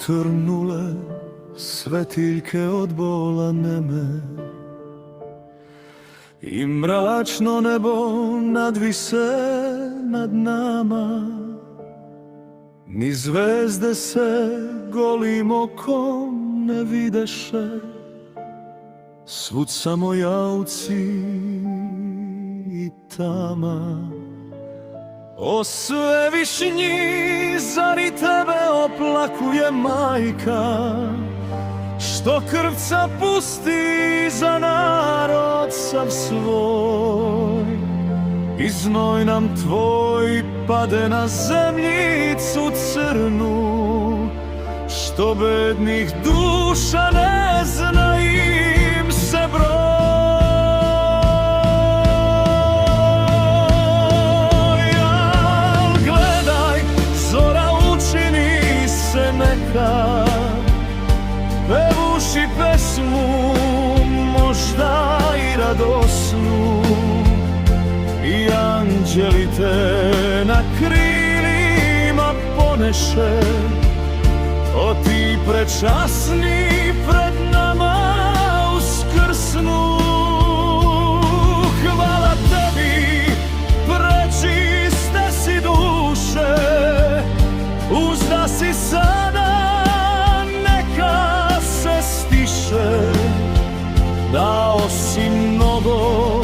Potrnule svetiljke od bola neme i mračno nebo nadvise nad nama. Ni zvezde se golim okom ne videše, svud samo jauci i tama. O Svevišnji, zar i tebe oplakuje majka, što krvca pusti za narod sav svoj? I znoj nam tvoj pade na zemljicu crnu, što bednih duša ne zna im se broj. Pevuši pesmu, možda i radosnu, i anđeli te na krilima poneše. O ti prečasni pred nama uskrsnu. Hvala tebi, prečiste si duše, uzda si sada dao si mnogo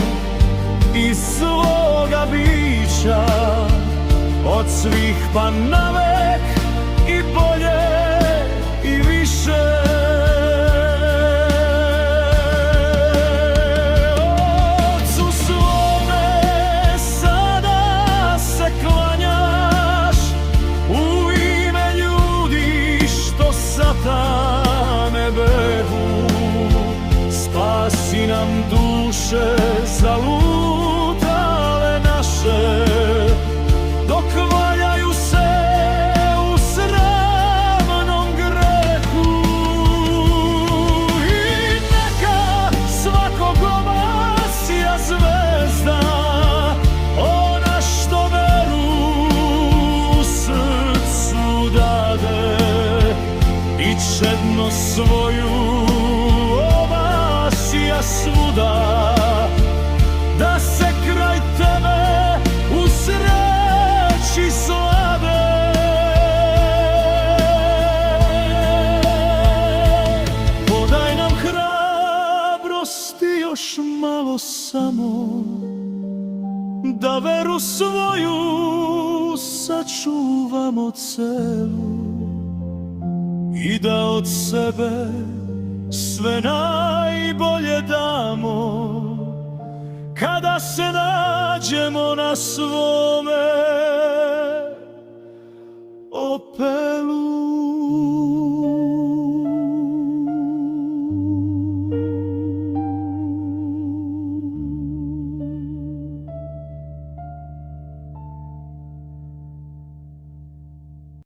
iz svoga bića, od svih pa navek i bolje i više. Ocu svome sada se klanjaš u ime ljudi što satane behu. Spasi nam duše zalutale naše, dok valjaju se u sramnom grehu. I neka svakog obasja zvezda, ona što veru u srcu dade, i čedno svoju svuda, da se kraj tebe u sreći slade. Podaj nam hrabrosti još malo samo, da veru svoju sačuvamo celu i da od sebe sve najbolje damo, kada se nađemo na svome opet.